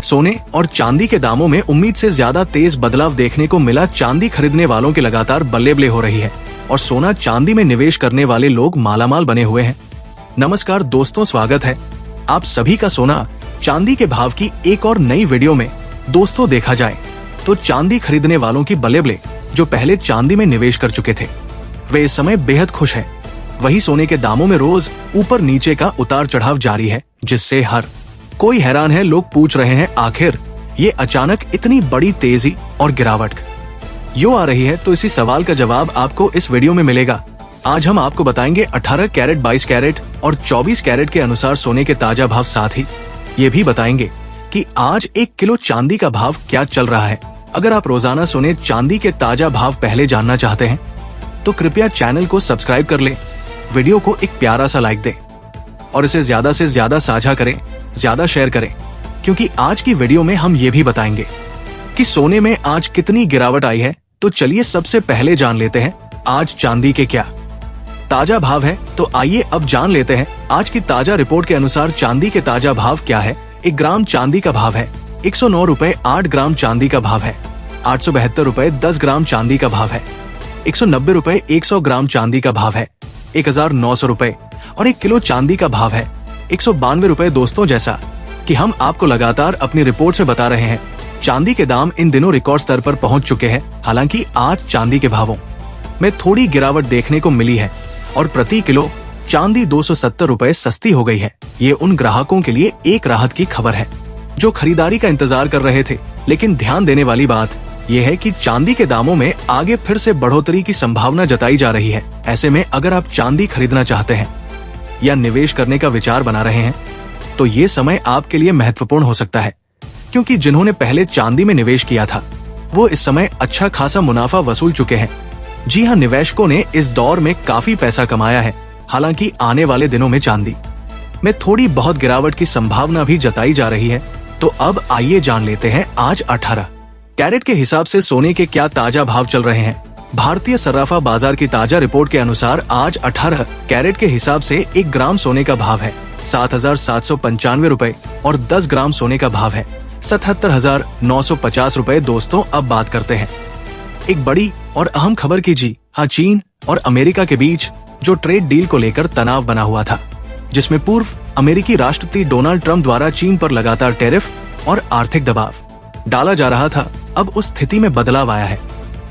सोने और चांदी के दामों में उम्मीद से ज्यादा तेज बदलाव देखने को मिला। चांदी खरीदने वालों के लगातार बल्ले हो रही है और सोना चांदी में निवेश करने वाले लोग मालामाल बने हुए हैं। नमस्कार दोस्तों, स्वागत है आप सभी का सोना चांदी के भाव की एक और नई वीडियो में। दोस्तों, देखा जाए तो चांदी खरीदने वालों की बल्ले जो पहले चांदी में निवेश कर चुके थे, वे इस समय बेहद खुश हैं। वही सोने के दामों में रोज ऊपर नीचे का उतार चढ़ाव जारी है, जिससे हर कोई हैरान है। लोग पूछ रहे हैं आखिर ये अचानक इतनी बड़ी तेजी और गिरावट क्यों आ रही है। तो इसी सवाल का जवाब आपको इस वीडियो में मिलेगा। आज हम आपको बताएंगे 18 कैरेट, 22 कैरेट और 24 कैरेट के अनुसार सोने के ताजा भाव। साथ ही ये भी बताएंगे कि आज 1 किलो चांदी का भाव क्या चल रहा है। अगर आप रोजाना सोने चांदी के ताजा भाव पहले जानना चाहते हैं तो कृपया चैनल को सब्सक्राइब कर ले, वीडियो को एक प्यारा सा लाइक दे और इसे ज्यादा से ज्यादा साझा करें, ज्यादा शेयर करें, क्योंकि आज की वीडियो में हम ये भी बताएंगे कि सोने में आज कितनी गिरावट आई है। तो चलिए सबसे पहले जान लेते हैं आज चांदी के क्या ताजा भाव है। तो आइए अब जान लेते हैं आज की ताजा रिपोर्ट के अनुसार चांदी के ताजा भाव क्या है। 1 ग्राम चांदी का भाव है 109 रुपए। 8 ग्राम चांदी का भाव है 872 रुपए। 10 ग्राम चांदी का भाव है 190 रुपए। 100 ग्राम चांदी का भाव है 1900 रुपए और 1 किलो चांदी का भाव है 192 रुपए। दोस्तों, जैसा कि हम आपको लगातार अपनी रिपोर्ट से बता रहे हैं, चांदी के दाम इन दिनों रिकॉर्ड स्तर पर पहुंच चुके हैं। हालांकि आज चांदी के भावों में थोड़ी गिरावट देखने को मिली है और प्रति किलो चांदी 270 रुपए सस्ती हो गई है। ये उन ग्राहकों के लिए एक राहत की खबर है जो खरीदारी का इंतजार कर रहे थे। लेकिन ध्यान देने वाली बात यह है कि चांदी के दामों में आगे फिर से बढ़ोतरी की संभावना जताई जा रही है। ऐसे में अगर आप चांदी खरीदना चाहते हैं या निवेश करने का विचार बना रहे हैं तो ये समय आपके लिए महत्वपूर्ण हो सकता है, क्योंकि जिन्होंने पहले चांदी में निवेश किया था वो इस समय अच्छा खासा मुनाफा वसूल चुके हैं। जी हाँ, निवेशकों ने इस दौर में काफी पैसा कमाया है। हालांकि आने वाले दिनों में चांदी में थोड़ी बहुत गिरावट की संभावना भी जताई जा रही है। तो अब आइए जान लेते हैं आज 18 कैरेट के हिसाब से सोने के क्या ताजा भाव चल रहे हैं। भारतीय सर्राफा बाजार की ताजा रिपोर्ट के अनुसार आज 18 कैरेट के हिसाब से 1 ग्राम सोने का भाव है 7,795 रुपए और 10 ग्राम सोने का भाव है 77,950 रुपए। दोस्तों, अब बात करते हैं एक बड़ी और अहम खबर की। जी हाँ, चीन और अमेरिका के बीच जो ट्रेड डील को लेकर तनाव बना हुआ था, जिसमें पूर्व अमेरिकी राष्ट्रपति डोनाल्ड ट्रंप द्वारा चीन पर लगातार टैरिफ और आर्थिक दबाव डाला जा रहा था, अब उस स्थिति में बदलाव आया है।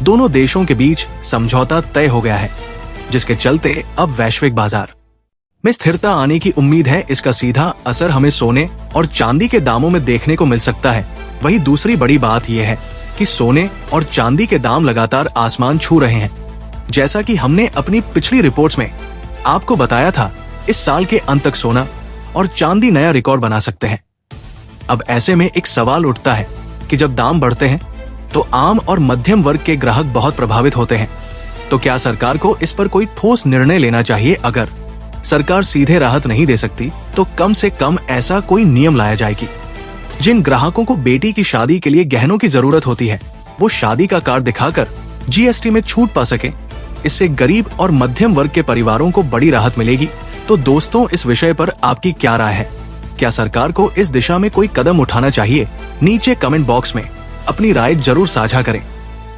दोनों देशों के बीच समझौता तय हो गया है, जिसके चलते अब वैश्विक बाजार में स्थिरता आने की उम्मीद है। इसका सीधा असर हमें सोने और चांदी के दामों में देखने को मिल सकता है। वही दूसरी बड़ी बात यह है कि सोने और चांदी के दाम लगातार आसमान छू रहे हैं। जैसा कि हमने अपनी पिछली रिपोर्ट्स में आपको बताया था, इस साल के अंत तक सोना और चांदी नया रिकॉर्ड बना सकते हैं। अब ऐसे में एक सवाल उठता है कि जब दाम बढ़ते हैं तो आम और मध्यम वर्ग के ग्राहक बहुत प्रभावित होते हैं। तो क्या सरकार को इस पर कोई ठोस निर्णय लेना चाहिए। अगर सरकार सीधे राहत नहीं दे सकती तो कम से कम ऐसा कोई नियम लाया जाए कि जिन ग्राहकों को बेटी की शादी के लिए गहनों की जरूरत होती है वो शादी का कार्ड दिखाकर जीएसटी में छूट पा सके। इससे गरीब और मध्यम वर्ग के परिवारों को बड़ी राहत मिलेगी। तो दोस्तों, इस विषय पर आपकी क्या राय है? क्या सरकार को इस दिशा में कोई कदम उठाना चाहिए? नीचे कमेंट बॉक्स में अपनी राय जरूर साझा करें,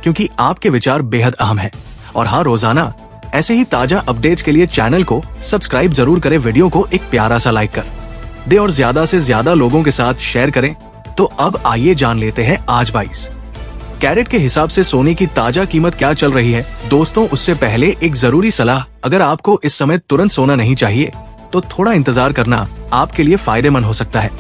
क्योंकि आपके विचार बेहद अहम है। और हाँ, रोजाना ऐसे ही ताजा अपडेट्स के लिए चैनल को सब्सक्राइब जरूर करें, वीडियो को एक प्यारा सा लाइक कर दे और ज्यादा से ज्यादा लोगों के साथ शेयर करें। तो अब आइए जान लेते हैं आज 22 कैरेट के हिसाब से सोने की ताजा कीमत क्या चल रही है। दोस्तों, उससे पहले एक जरूरी सलाह, अगर आपको इस समय तुरंत सोना नहीं चाहिए तो थोड़ा इंतजार करना आपके लिए फायदेमंद हो सकता है,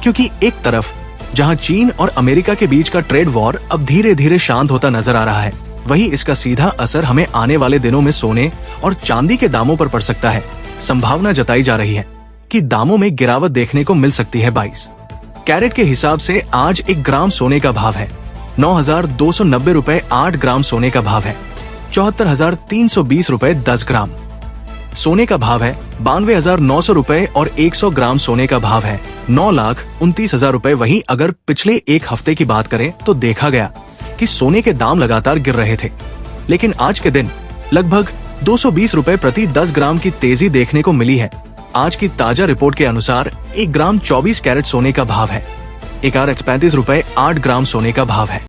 क्योंकि एक तरफ जहां चीन और अमेरिका के बीच का ट्रेड वॉर अब धीरे धीरे शांत होता नजर आ रहा है, वहीं इसका सीधा असर हमें आने वाले दिनों में सोने और चांदी के दामों पर पड़ सकता है। संभावना जताई जा रही है कि दामों में गिरावट देखने को मिल सकती है। 22 कैरेट के हिसाब से आज 1 ग्राम सोने का भाव है 9,290 रुपए। 8 ग्राम सोने का भाव है 74,320 रुपए। 10 ग्राम सोने का भाव है 92,900 रुपए और 100 ग्राम सोने का भाव है 9,29,000 रुपए। वहीं अगर पिछले एक हफ्ते की बात करें तो देखा गया कि सोने के दाम लगातार गिर रहे थे, लेकिन आज के दिन लगभग 220 रुपए प्रति 10 ग्राम की तेजी देखने को मिली है। आज की ताजा रिपोर्ट के अनुसार 1 ग्राम 24 कैरेट सोने का भाव है 1,35 रुपए 8 ग्राम सोने का भाव है।